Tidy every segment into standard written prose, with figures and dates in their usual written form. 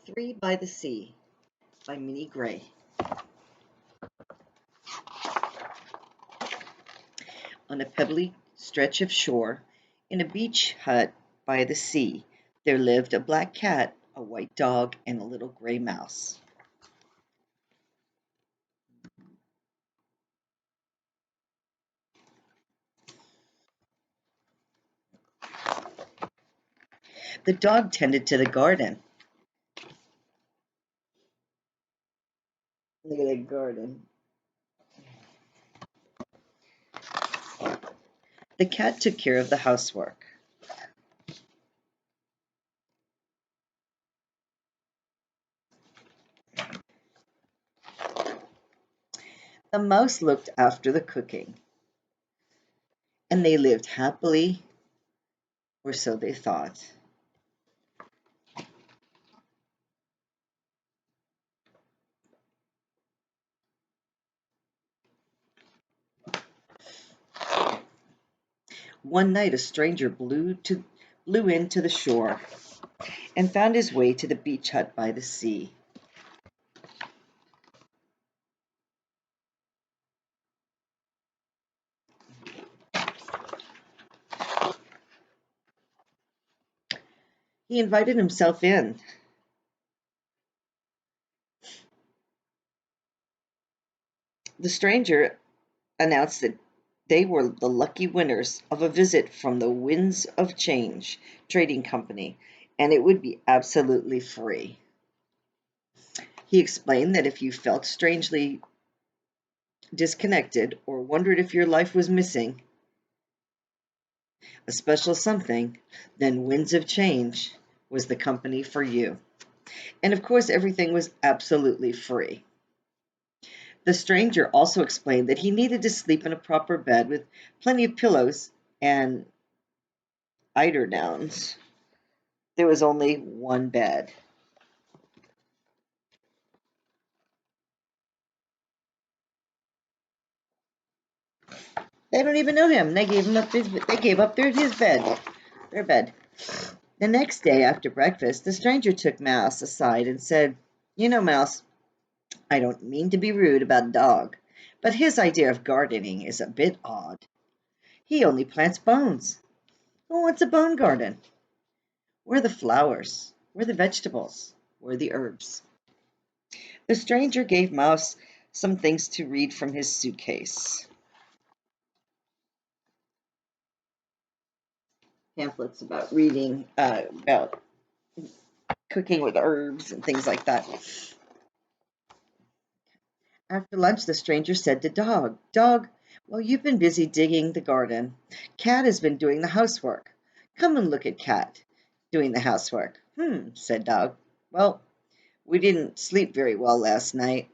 K-3 by the Sea by Minnie Gray. On a pebbly stretch of shore, in a beach hut by the sea, there lived a black cat, a white dog, and a little gray mouse. The dog tended to the garden. Look at that garden. The cat took care of the housework. The mouse looked after the cooking, and they lived happily, or so they thought. One night a stranger blew into the shore and found his way to the beach hut by the sea. He invited himself in. The stranger announced that they were the lucky winners of a visit from the Winds of Change Trading Company, and it would be absolutely free. He explained that if you felt strangely disconnected or wondered if your life was missing a special something, then Winds of Change was the company for you. And of course, everything was absolutely free. The stranger also explained that he needed to sleep in a proper bed with plenty of pillows and eiderdowns. There was only one bed. They don't even know him. They gave up their bed. The next day after breakfast, the stranger took Mouse aside and said, "You know, Mouse, I don't mean to be rude about Dog, but his idea of gardening is a bit odd. He only plants bones. Well, what's a bone garden? Where are the flowers? Where are the vegetables? Where are the herbs?" The stranger gave Mouse some things to read from his suitcase. Pamphlets about about cooking with herbs and things like that. After lunch, the stranger said to Dog, "Dog, well, you've been busy digging the garden. Cat has been doing the housework. Come and look at Cat doing the housework." Said Dog. "Well, we didn't sleep very well last night,"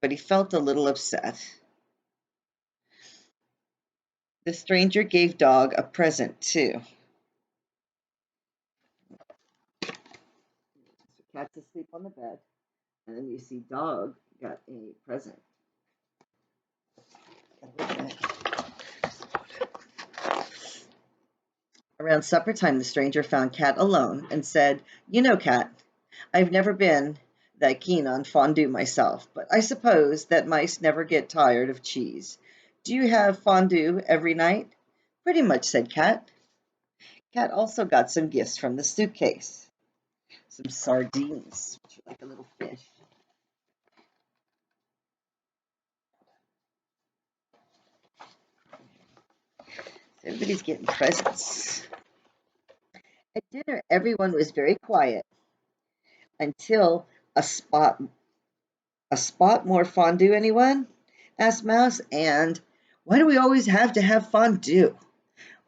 but he felt a little upset. The stranger gave Dog a present, too. Cat's asleep on the bed, and then you see Dog got a present. Around supper time, the stranger found Cat alone and said, "You know, Cat, I've never been that keen on fondue myself, but I suppose that mice never get tired of cheese. Do you have fondue every night?" "Pretty much," said Cat. Cat also got some gifts from the suitcase. Some sardines, which are like a little fish. Everybody's getting presents. At dinner, everyone was very quiet until a spot a spot more fondue, anyone? Asked Mouse. "And why do we always have to have fondue?"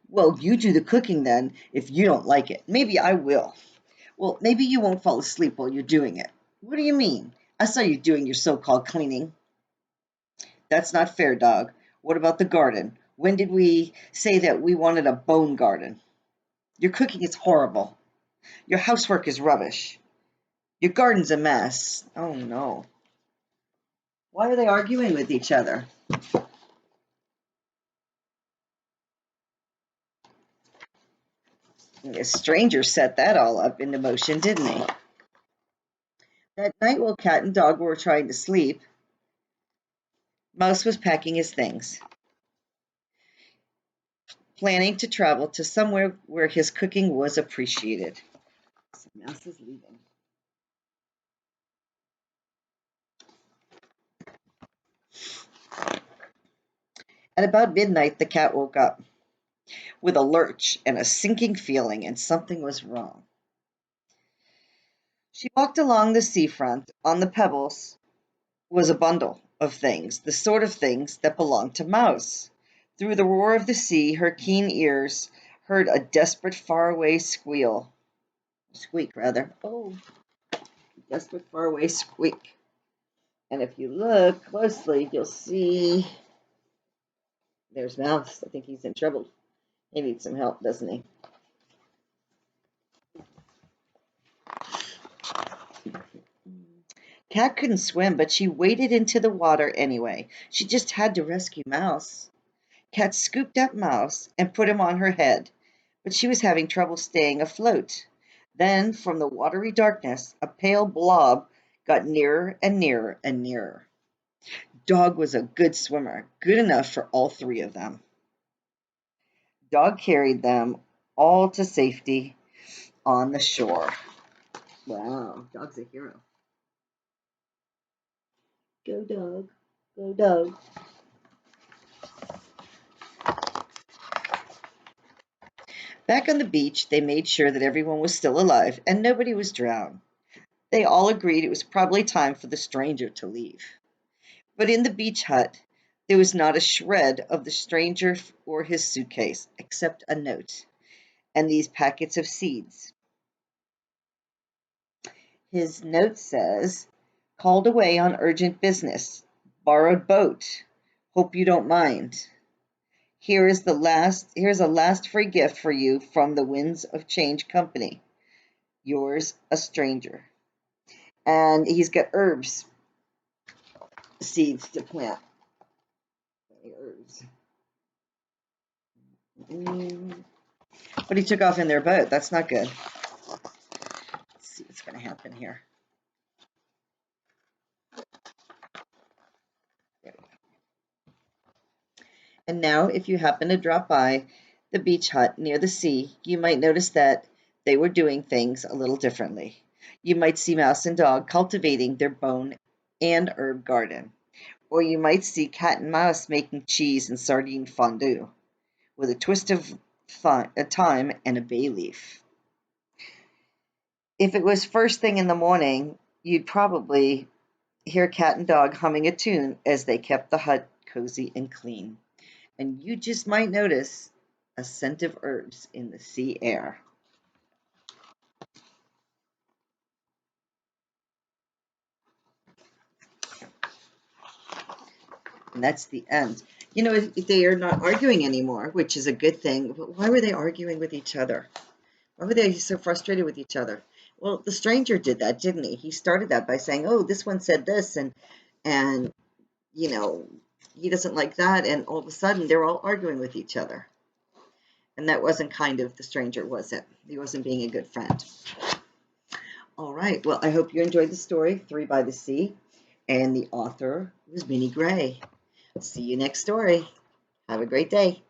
"Well, you do the cooking then, if you don't like it. Maybe I will." "Well, maybe you won't fall asleep while you're doing it." "What do you mean? I saw you doing your so-called cleaning." "That's not fair, Dog. What about the garden? When did we say that we wanted a bone garden?" "Your cooking is horrible. Your housework is rubbish. Your garden's a mess." Oh, no. Why are they arguing with each other? The stranger set that all up into motion, didn't he? That night, while cat and dog were trying to sleep, Mouse was packing his things, planning to travel to somewhere where his cooking was appreciated. So Mouse is leaving. At about midnight, the cat woke up with a lurch and a sinking feeling, and something was wrong. She walked along the seafront. On the pebbles was a bundle of things, the sort of things that belonged to Mouse. Through the roar of the sea, her keen ears heard a desperate faraway squeak rather. Oh, desperate faraway squeak. And if you look closely, you'll see there's Mouse. I think he's in trouble. He needs some help, doesn't he? Cat couldn't swim, but she waded into the water anyway. She just had to rescue Mouse. Cat scooped up Mouse and put him on her head, but she was having trouble staying afloat. Then, from the watery darkness, a pale blob got nearer and nearer and nearer. Dog was a good swimmer, good enough for all three of them. Dog carried them all to safety on the shore. Wow, Dog's a hero. Go, Dog. Go, Dog. Back on the beach, they made sure that everyone was still alive and nobody was drowned. They all agreed it was probably time for the stranger to leave. But in the beach hut, there was not a shred of the stranger or his suitcase, except a note and these packets of seeds. His note says, "Called away on urgent business. Borrowed boat. Hope you don't mind. Here's a last free gift for you from the Winds of Change Company. Yours, a stranger." And he's got herbs seeds to plant. Herbs. But he took off in their boat. That's not good. Let's see what's going to happen here. And now, if you happen to drop by the beach hut near the sea, you might notice that they were doing things a little differently. You might see Mouse and Dog cultivating their bone and herb garden. Or you might see Cat and Mouse making cheese and sardine fondue with a twist of thyme and a bay leaf. If it was first thing in the morning, you'd probably hear Cat and Dog humming a tune as they kept the hut cozy and clean. And you just might notice a scent of herbs in the sea air. And that's the end. You know, they are not arguing anymore, which is a good thing. But why were they arguing with each other? Why were they so frustrated with each other? Well, the stranger did that, didn't he? He started that by saying, "Oh, this one said this," and you know, he doesn't like that, and all of a sudden they're all arguing with each other. And that wasn't kind of the stranger, was it? He wasn't being a good friend. All right. Well, I hope you enjoyed the story, Three by the Sea, and the author was Minnie Gray. See you next story. Have a great day.